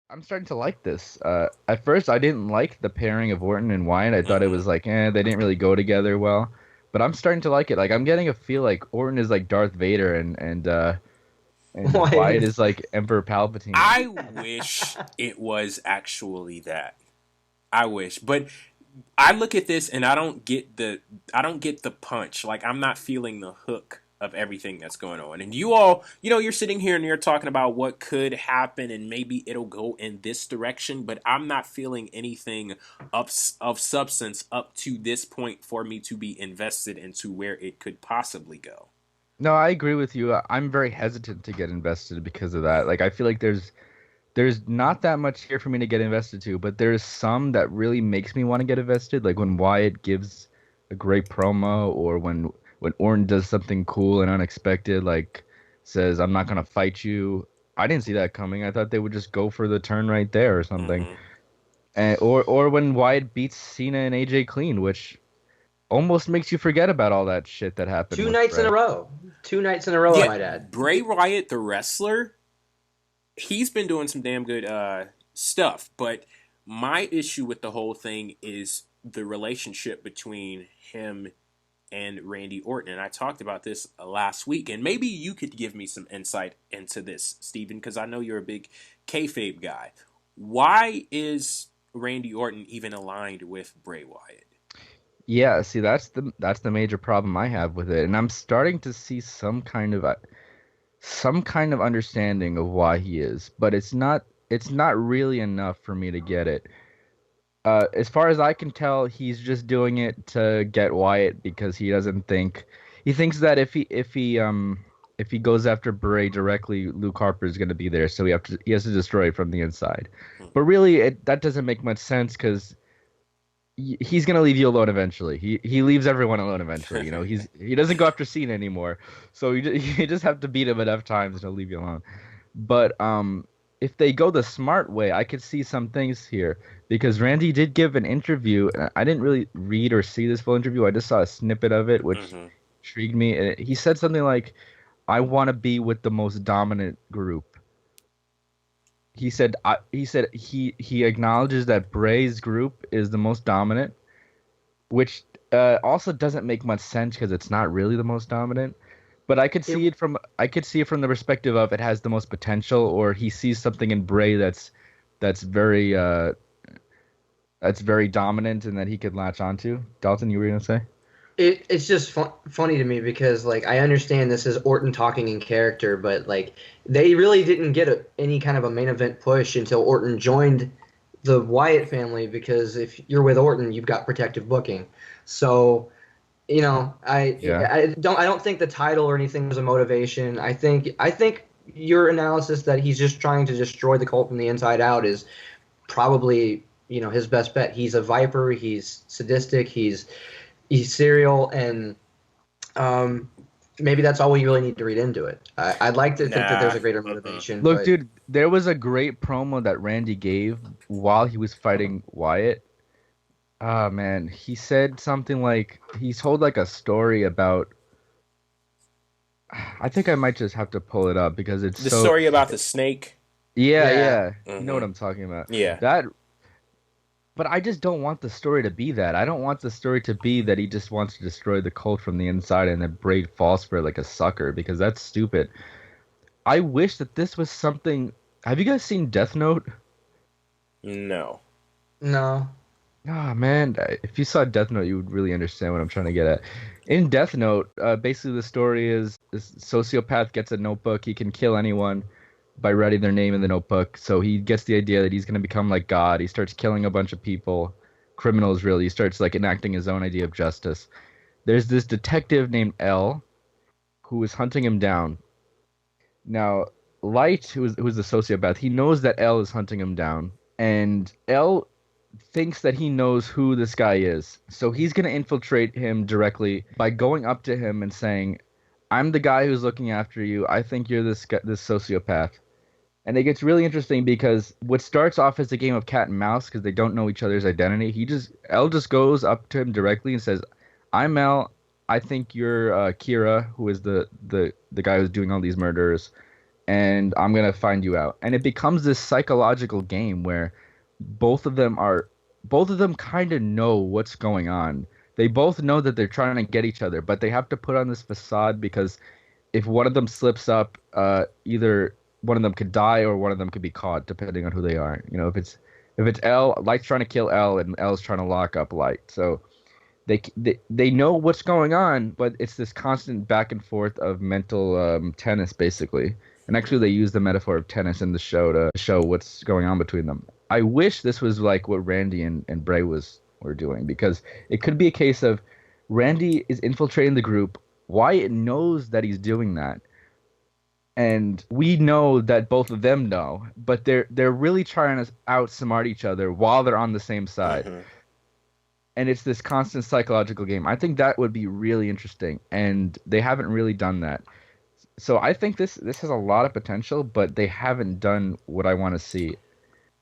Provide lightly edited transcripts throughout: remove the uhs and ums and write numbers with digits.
I'm starting to like this. At first, I didn't like the pairing of Orton and Wyatt. I thought it Hmm. was like, they didn't really go together well. But I'm starting to like it. Like, I'm getting a feel like Orton is like Darth Vader, and Wyatt Wyatt. is like Emperor Palpatine. I wish it was actually that. I wish, but I look at this and I don't get the punch. Like I'm not feeling the hook of everything that's going on. And you all, you're sitting here and you're talking about what could happen and maybe it'll go in this direction, but I'm not feeling anything of substance up to this point for me to be invested into where it could possibly go. No, I agree with you. I'm very hesitant to get invested because of that. Like, I feel like there's not that much here for me to get invested to, but there's some that really makes me want to get invested. Like when Wyatt gives a great promo, or when Orton does something cool and unexpected, like says, "I'm not gonna fight you." I didn't see that coming. I thought they would just go for the turn right there or something. Hmm. Or when Wyatt beats Cena and AJ clean, which almost makes you forget about all that shit that happened Two with nights in a Bray. row. 2 nights in a row, I Yeah, might add. Bray Wyatt, the wrestler, he's been doing some damn good stuff. But my issue with the whole thing is the relationship between him and Randy Orton. And I talked about this last week. And maybe you could give me some insight into this, Steven, because I know you're a big kayfabe guy. Why is Randy Orton even aligned with Bray Wyatt? Yeah, see, that's the major problem I have with it, and I'm starting to see some kind of understanding of why he is, but it's not really enough for me to get it. As far as I can tell, he's just doing it to get Wyatt because he thinks that if he goes after Bray directly, Luke Harper is going to be there, so he has to destroy it from the inside. But really, that doesn't make much sense because he's gonna leave you alone eventually. He leaves everyone alone eventually. He doesn't go after Cena anymore, so you just have to beat him enough times and he'll leave you alone. But if they go the smart way, I could see some things here because Randy did give an interview. And I didn't really read or see this full interview. I just saw a snippet of it, which Hmm. intrigued me. And he said something like, "I want to be with the most dominant group." He said he acknowledges that Bray's group is the most dominant, which also doesn't make much sense because it's not really the most dominant. But It, I could see it from the perspective of it has the most potential, or he sees something in Bray that's very that's very dominant and that he could latch onto. Dalton, you were gonna say? it's just funny to me because like I understand this is Orton talking in character, but like they really didn't get any kind of a main event push until Orton joined the Wyatt family because if you're with Orton, you've got protective booking. So Yeah. I don't think the title or anything was a motivation. I think your analysis that he's just trying to destroy the cult from the inside out is probably his best bet. He's a viper. He's sadistic. He's serial, and um, maybe that's all we really need to read into it. I'd like to think that there's Nah. a greater Mm-mm. motivation, Look, but dude, there was a great promo that Randy gave while he was fighting Wyatt. Ah, man, he said something like he told like a story about. I think I might just have to pull it up because it's The so. story about the snake. Yeah, yeah, yeah. You know what Hmm. I'm talking about. Yeah. That, but I just don't want the story to be that. I don't want the story to be that he just wants to destroy the cult from the inside and then Braid falls for it like a sucker because that's stupid. I wish that this was something. Have you guys seen Death Note? No. no, Ah, man, if you saw Death Note, you would really understand what I'm trying to get at. In Death Note, basically the story is this sociopath gets a notebook. He can kill anyone by writing their name in the notebook. So he gets the idea that he's going to become like God. He starts killing a bunch of people, criminals really. He starts like enacting his own idea of justice. There's this detective named L who is hunting him down. Now, Light, who's the sociopath, he knows that L is hunting him down, and L thinks that he knows who this guy is. So he's gonna infiltrate him directly by going up to him and saying, "I'm the guy who's looking after you. I think you're this sociopath." And it gets really interesting because what starts off as a game of cat and mouse because they don't know each other's identity, L just goes up to him directly and says, "I'm L. I think you're Kira, who is the guy who's doing all these murders. and I'm gonna find you out. And it becomes this psychological game where both of them are both of them kind of know what's going on. They both know that they're trying to get each other, but they have to put on this facade because if one of them slips up, either one of them could die or one of them could be caught, depending on who they are. You know, if it's L, Light's trying to kill L, and L's trying to lock up Light. So they know what's going on, but it's this constant back and forth of mental tennis, basically. And actually, they use the metaphor of tennis in the show to show what's going on between them. I wish this was like what Randy and Bray were doing, because it could be a case of Randy is infiltrating the group. Wyatt knows that he's doing that, and we know that both of them know, but they're really trying to outsmart each other while they're on the same side. Mm-hmm. And it's this constant psychological game. I think that would be really interesting, and they haven't really done that. So I think this has a lot of potential, but they haven't done what I want to see.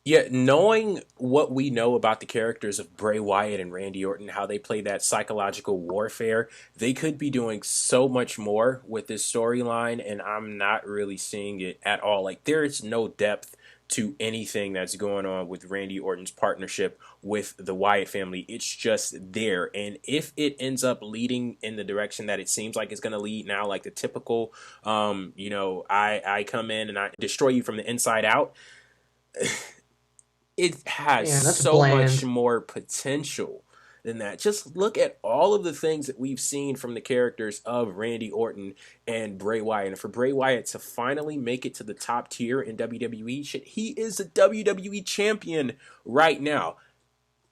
Yeah, knowing what we know about the characters of Bray Wyatt and Randy Orton, how they play that psychological warfare, they could be doing so much more with this storyline, and I'm not really seeing it at all. Like, there is no depth to anything that's going on with Randy Orton's partnership with the Wyatt family. It's just there. And if it ends up leading in the direction that it seems like it's going to lead now, like the typical, I come in and I destroy you from the inside out, it has so much more potential than that. Just look at all of the things that we've seen from the characters of Randy Orton and Bray Wyatt. And for Bray Wyatt to finally make it to the top tier in WWE, shit, he is a WWE champion right now.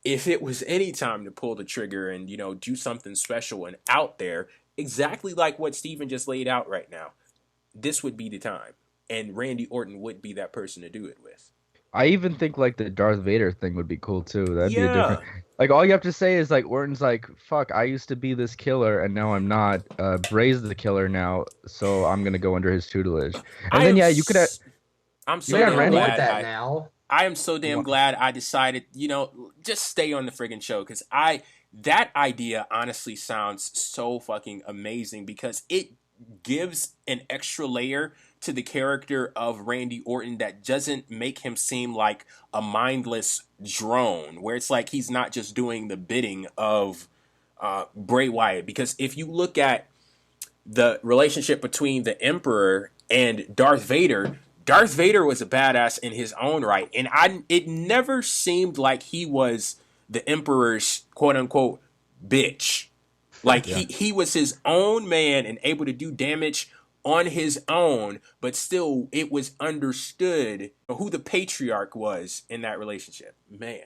If it was any time to pull the trigger and, do something special and out there, exactly like what Steven just laid out right now, this would be the time. And Randy Orton would be that person to do it with. I even think like the Darth Vader thing would be cool too. That'd be a different. Like all you have to say is like Orton's like, "Fuck, I used to be this killer and now I'm not. Bray's the killer now, so I'm gonna go under his tutelage." And then you could have. I'm so damn glad I am so damn glad I decided, just stay on the friggin' show, because that idea honestly sounds so fucking amazing, because it gives an extra layer to the character of Randy Orton that doesn't make him seem like a mindless drone, where it's like he's not just doing the bidding of Bray Wyatt. Because if you look at the relationship between the Emperor and Darth Vader was a badass in his own right, and it never seemed like he was the Emperor's quote unquote bitch. Like he was his own man and able to do damage on his own, but still it was understood who the patriarch was in that relationship. Man.